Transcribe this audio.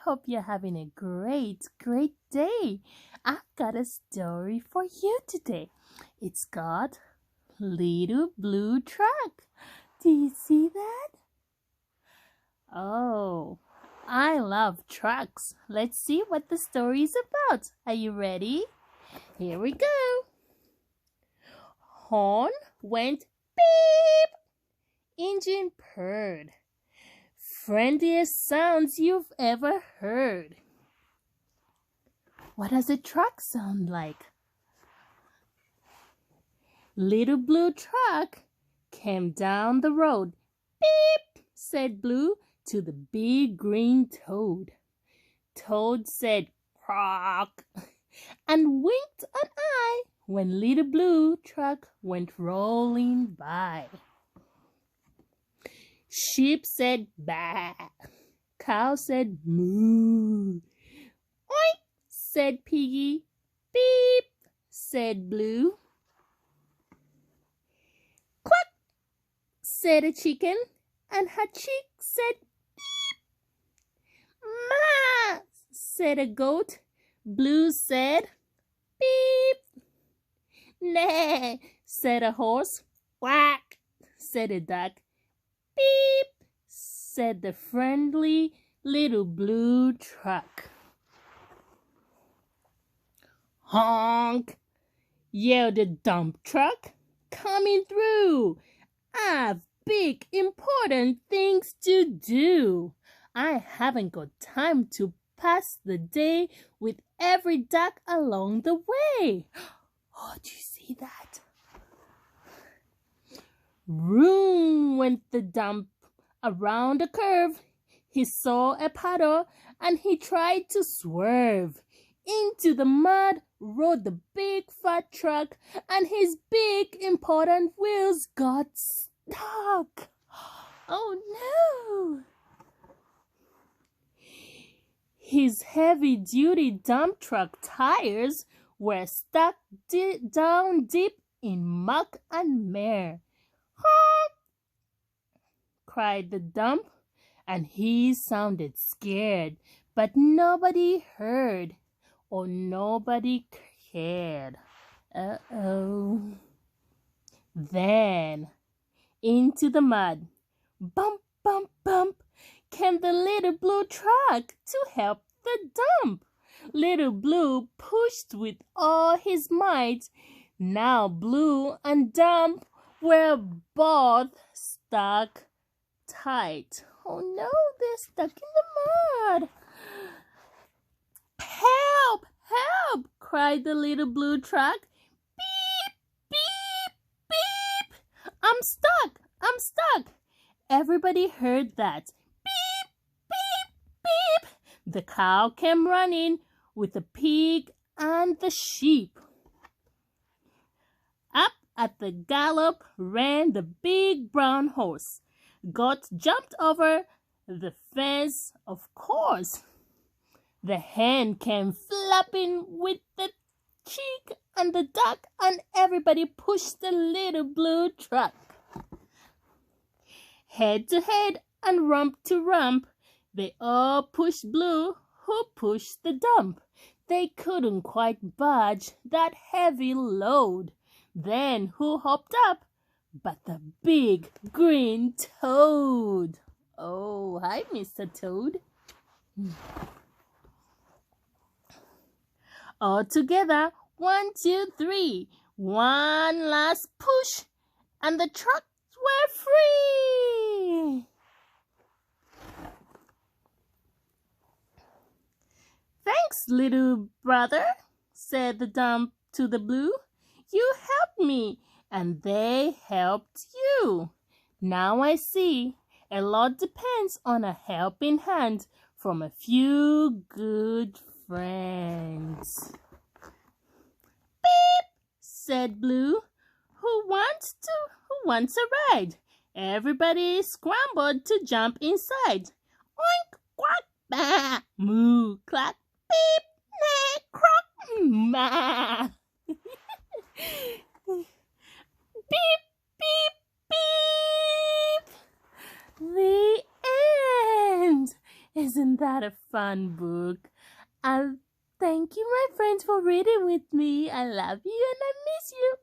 hope you're having a great day. I've got a story for you today. It's called Little Blue Truck. Do you see that? Oh, I love trucks. Let's see what the story is about. Are you ready? Here we go. Horn went beep. Engine purred. Friendliest sounds you've ever heard. What does a truck sound like? Little Blue Truck came down the road. Beep, said Blue to the big green toad. Toad said croak and winked an eye when Little Blue Truck went rolling by. Sheep said baa. Cow said moo. Oink, said Piggy. Beep, said Blue. Quack, said a chicken, and her cheek said beep. Ma, said a goat. Blue said beep. Neigh, said a horse. Quack, said a duck. Beep, said the friendly Little Blue Truck. Honk, yelled the dump truck. Coming through. I've big important things to do. I haven't got time to pass the day with every duck along the way. Oh, do you see that? Vroom went the dump around a curve. He saw a puddle and he tried to swerve. Into the mud rode the big fat truck and his big important wheels got stuck. Oh no! His heavy-duty dump truck tires were stuck down deep in muck and mire. Honk! Cried the dump, and he sounded scared, but nobody heard or nobody cared. Uh-oh. Then, into the mud, bump, bump, bump, came the Little Blue Truck to help the dump. Little Blue pushed with all his might. Now Blue and Dump were both stuck tight. Oh no, they're stuck in the mud. Help! Help! Cried the Little Blue Truck. Beep! Beep! Beep! I'm stuck! I'm stuck! Everybody heard that. Beep! Beep! Beep! The cow came running with the pig and the sheep. Up at the gallop ran the big brown horse. Got jumped over the fence, of course. The hen came flapping with the chick and the duck, and everybody pushed the Little Blue Truck. Head to head and rump to rump, they all pushed Blue, who pushed the dump. They couldn't quite budge that heavy load. Then who hopped up but the big green toad? Oh, hi, Mr. Toad. All together, 1, 2, 3. One last push, and the trucks were free. Thanks, little brother, said the dump to the Blue. You helped me, and they helped you. Now I see a lot depends on a helping hand from a few good friends. Beep, said Blue. Who wants a ride? Everybody scrambled to jump inside. Oink, quack, bah, moo, clack, beep, neigh, croak, ma. Beep, beep, beep. The end. Isn't that a fun book? I'll thank you, my friends, for reading with me. I love you and I miss you.